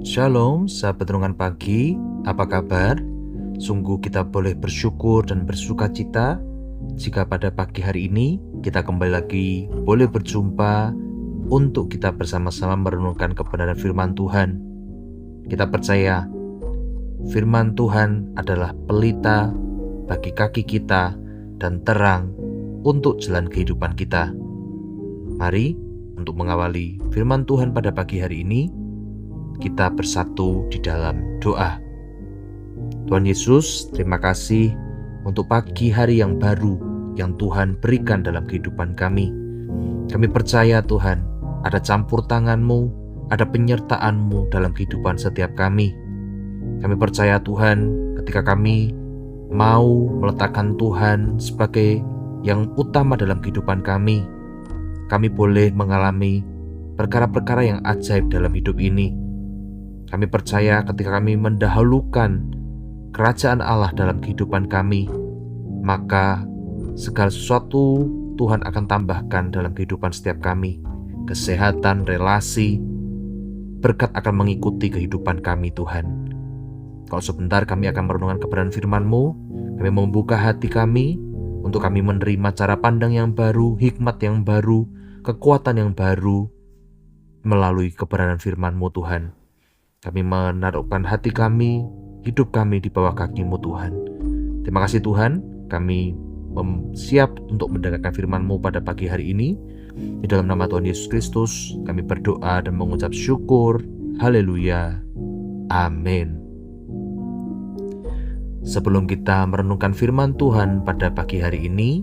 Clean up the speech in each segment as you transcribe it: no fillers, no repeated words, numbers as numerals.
Shalom, sahabat renungan pagi, apa kabar? Sungguh kita boleh bersyukur dan bersuka cita jika pada pagi hari ini kita kembali lagi boleh berjumpa untuk kita bersama-sama merenungkan kebenaran firman Tuhan. Kita percaya firman Tuhan adalah pelita bagi kaki kita dan terang untuk jalan kehidupan kita. Mari untuk mengawali firman Tuhan pada pagi hari ini, kita bersatu di dalam doa. Tuhan Yesus, terima kasih untuk pagi hari yang baru yang Tuhan berikan dalam kehidupan kami. Kami percaya Tuhan, ada campur tangan-Mu, ada penyertaan-Mu dalam kehidupan setiap kami. Kami percaya Tuhan, ketika kami mau meletakkan Tuhan sebagai yang utama dalam kehidupan kami boleh mengalami perkara-perkara yang ajaib dalam hidup ini. Kami percaya ketika kami mendahulukan kerajaan Allah dalam kehidupan kami, maka segala sesuatu Tuhan akan tambahkan dalam kehidupan setiap kami. Kesehatan, relasi, berkat akan mengikuti kehidupan kami Tuhan. Kalau sebentar kami akan merenungkan kebenaran firman-Mu, kami membuka hati kami untuk kami menerima cara pandang yang baru, hikmat yang baru, kekuatan yang baru melalui kebenaran firman-Mu Tuhan. Kami menaruhkan hati kami, hidup kami di bawah kaki-Mu Tuhan. Terima kasih Tuhan, kami siap untuk mendengarkan firman-Mu pada pagi hari ini. Di dalam nama Tuhan Yesus Kristus, kami berdoa dan mengucap syukur. Haleluya. Amin. Sebelum kita merenungkan firman Tuhan pada pagi hari ini,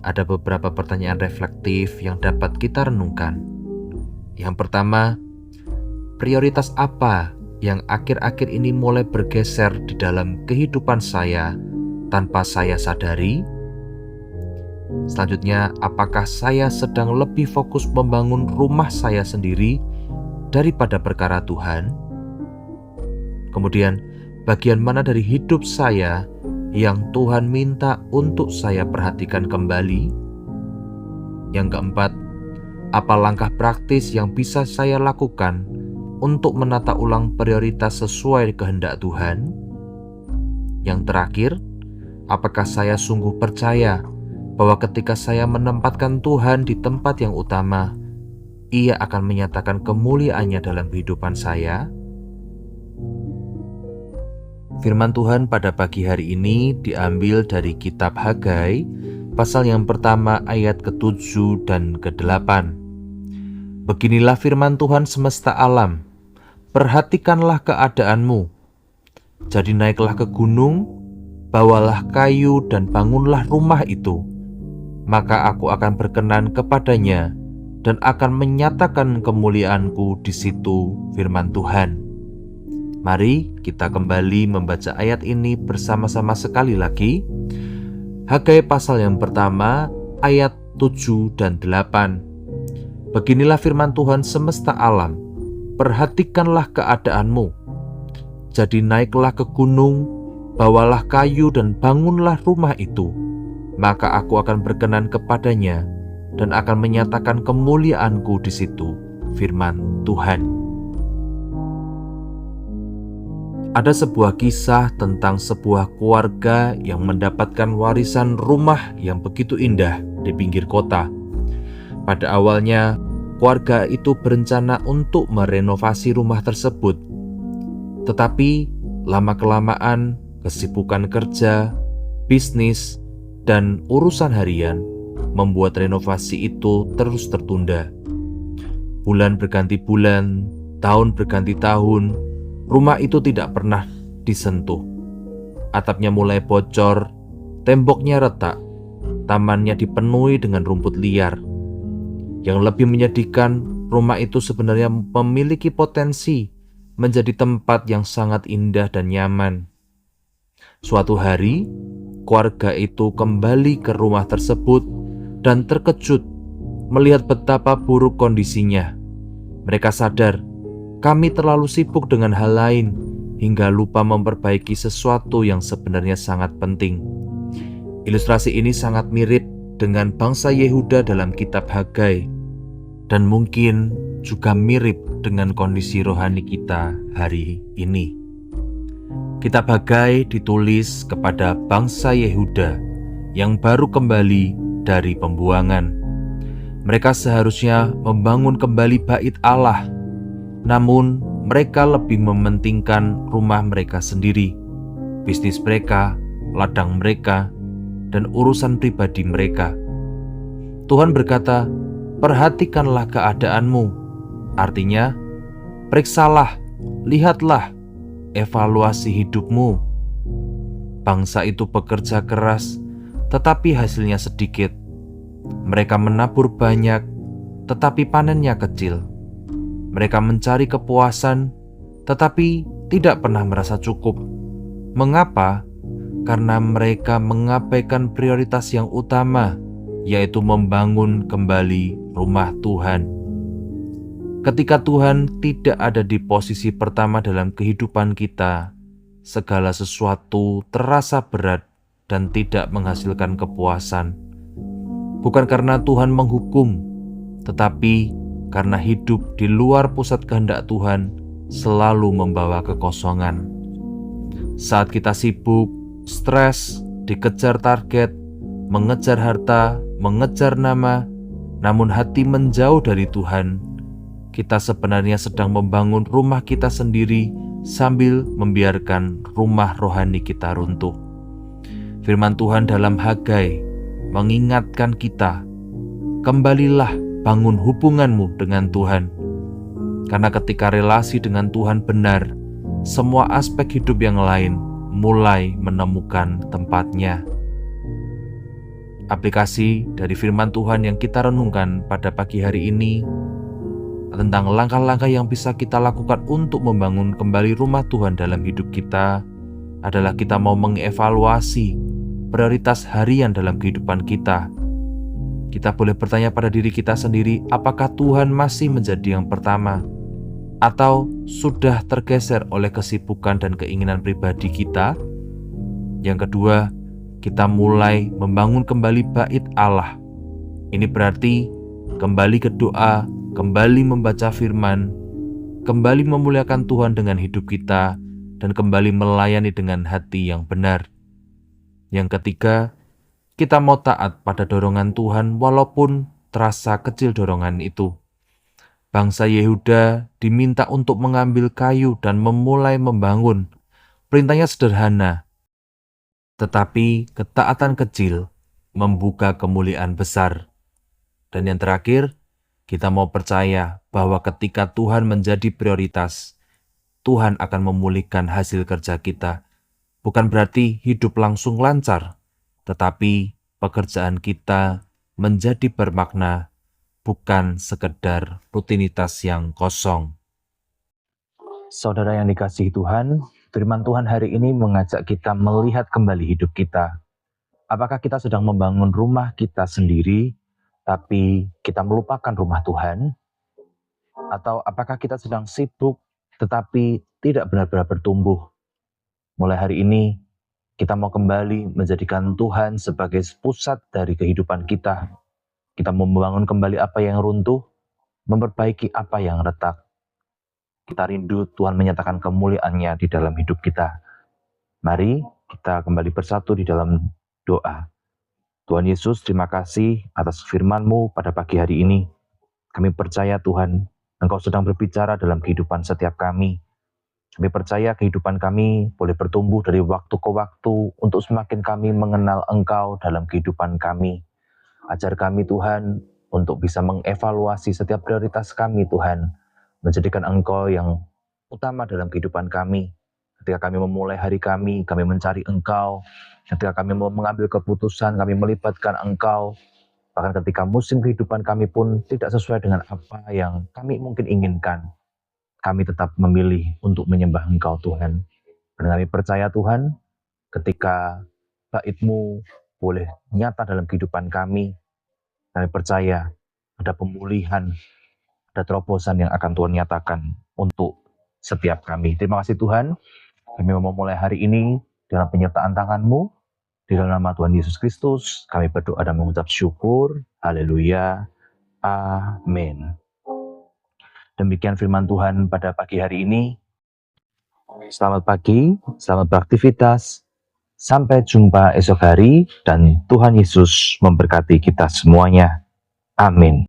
ada beberapa pertanyaan reflektif yang dapat kita renungkan. Yang pertama, prioritas apa yang akhir-akhir ini mulai bergeser di dalam kehidupan saya tanpa saya sadari? Selanjutnya, apakah saya sedang lebih fokus membangun rumah saya sendiri daripada perkara Tuhan? Kemudian, bagian mana dari hidup saya yang Tuhan minta untuk saya perhatikan kembali? Yang keempat, apa langkah praktis yang bisa saya lakukan untuk menata ulang prioritas sesuai kehendak Tuhan? Yang terakhir, apakah saya sungguh percaya bahwa ketika saya menempatkan Tuhan di tempat yang utama, Ia akan menyatakan kemuliaan-Nya dalam kehidupan saya? Firman Tuhan pada pagi hari ini diambil dari kitab Hagai, pasal yang pertama ayat ke-7 dan ke-8. Beginilah firman Tuhan semesta alam, perhatikanlah keadaanmu. Jadi naiklah ke gunung, bawalah kayu dan bangunlah rumah itu. Maka aku akan berkenan kepadanya dan akan menyatakan kemuliaanku di situ, firman Tuhan. Mari kita kembali membaca ayat ini bersama-sama sekali lagi. Hagai pasal yang pertama ayat 7 dan 8. Beginilah firman Tuhan semesta alam, perhatikanlah keadaanmu. Jadi naiklah ke gunung, bawalah kayu dan bangunlah rumah itu. Maka aku akan berkenan kepadanya dan akan menyatakan kemuliaanku di situ, firman Tuhan. Ada sebuah kisah tentang sebuah keluarga yang mendapatkan warisan rumah yang begitu indah di pinggir kota. Pada awalnya, keluarga itu berencana untuk merenovasi rumah tersebut. Tetapi lama-kelamaan kesibukan kerja, bisnis, dan urusan harian membuat renovasi itu terus tertunda. Bulan berganti bulan, tahun berganti tahun, rumah itu tidak pernah disentuh. Atapnya mulai bocor, temboknya retak, tamannya dipenuhi dengan rumput liar. Yang lebih menyedihkan, rumah itu sebenarnya memiliki potensi menjadi tempat yang sangat indah dan nyaman. Suatu hari, keluarga itu kembali ke rumah tersebut dan terkejut melihat betapa buruk kondisinya. Mereka sadar, kami terlalu sibuk dengan hal lain hingga lupa memperbaiki sesuatu yang sebenarnya sangat penting. Ilustrasi ini sangat mirip dengan bangsa Yehuda dalam kitab Hagai. Dan mungkin juga mirip dengan kondisi rohani kita hari ini. Kita bagai ditulis kepada bangsa Yehuda yang baru kembali dari pembuangan. Mereka seharusnya membangun kembali bait Allah, namun mereka lebih mementingkan rumah mereka sendiri, bisnis mereka, ladang mereka, dan urusan pribadi mereka. Tuhan berkata, "Perhatikanlah keadaanmu." Artinya, periksalah, lihatlah, evaluasi hidupmu. Bangsa itu bekerja keras, tetapi hasilnya sedikit. Mereka menabur banyak, tetapi panennya kecil. Mereka mencari kepuasan, tetapi tidak pernah merasa cukup. Mengapa? Karena mereka mengabaikan prioritas yang utama, yaitu membangun kembali rumah Tuhan. Ketika Tuhan tidak ada di posisi pertama dalam kehidupan kita, segala sesuatu terasa berat dan tidak menghasilkan kepuasan. Bukan karena Tuhan menghukum, tetapi karena hidup di luar pusat kehendak Tuhan selalu membawa kekosongan. Saat kita sibuk, stres, dikejar target, mengejar harta, mengejar nama, namun hati menjauh dari Tuhan, kita sebenarnya sedang membangun rumah kita sendiri sambil membiarkan rumah rohani kita runtuh. Firman Tuhan dalam Hagai mengingatkan kita, kembalilah bangun hubunganmu dengan Tuhan. Karena ketika relasi dengan Tuhan benar, semua aspek hidup yang lain mulai menemukan tempatnya. Aplikasi dari firman Tuhan yang kita renungkan pada pagi hari ini tentang langkah-langkah yang bisa kita lakukan untuk membangun kembali rumah Tuhan dalam hidup kita adalah kita mau mengevaluasi prioritas harian dalam kehidupan kita. Kita boleh bertanya pada diri kita sendiri, apakah Tuhan masih menjadi yang pertama? Atau sudah tergeser oleh kesibukan dan keinginan pribadi kita? Yang kedua, kita mulai membangun kembali bait Allah. Ini berarti kembali ke doa, kembali membaca firman, kembali memuliakan Tuhan dengan hidup kita, dan kembali melayani dengan hati yang benar. Yang ketiga, kita mau taat pada dorongan Tuhan walaupun terasa kecil dorongan itu. Bangsa Yehuda diminta untuk mengambil kayu dan memulai membangun. Perintahnya sederhana, tetapi ketaatan kecil membuka kemuliaan besar. Dan yang terakhir, kita mau percaya bahwa ketika Tuhan menjadi prioritas, Tuhan akan memulihkan hasil kerja kita. Bukan berarti hidup langsung lancar, tetapi pekerjaan kita menjadi bermakna, bukan sekedar rutinitas yang kosong. Saudara yang dikasihi Tuhan, firman Tuhan hari ini mengajak kita melihat kembali hidup kita. Apakah kita sedang membangun rumah kita sendiri, tapi kita melupakan rumah Tuhan? Atau apakah kita sedang sibuk, tetapi tidak benar-benar bertumbuh? Mulai hari ini, kita mau kembali menjadikan Tuhan sebagai pusat dari kehidupan kita. Kita mau membangun kembali apa yang runtuh, memperbaiki apa yang retak. Kita rindu Tuhan menyatakan kemuliaan-Nya di dalam hidup kita. Mari kita kembali bersatu di dalam doa. Tuhan Yesus, terima kasih atas firman-Mu pada pagi hari ini. Kami percaya Tuhan, Engkau sedang berbicara dalam kehidupan setiap kami. Kami percaya kehidupan kami boleh bertumbuh dari waktu ke waktu untuk semakin kami mengenal Engkau dalam kehidupan kami. Ajar kami Tuhan untuk bisa mengevaluasi setiap prioritas kami Tuhan, menjadikan Engkau yang utama dalam kehidupan kami. Ketika kami memulai hari kami mencari Engkau. Ketika kami mau mengambil keputusan, kami melibatkan Engkau. Bahkan ketika musim kehidupan kami pun tidak sesuai dengan apa yang kami mungkin inginkan, kami tetap memilih untuk menyembah Engkau Tuhan. Dan kami percaya Tuhan, ketika bait-Mu boleh nyata dalam kehidupan kami percaya ada pemulihan, ada terobosan yang akan Tuhan nyatakan untuk setiap kami. Terima kasih Tuhan, kami mau memulai hari ini dengan penyertaan tangan-Mu. Di dalam nama Tuhan Yesus Kristus, kami berdoa dan mengucap syukur. Haleluya. Amin. Demikian firman Tuhan pada pagi hari ini. Selamat pagi, selamat beraktivitas. Sampai jumpa esok hari dan Tuhan Yesus memberkati kita semuanya. Amin.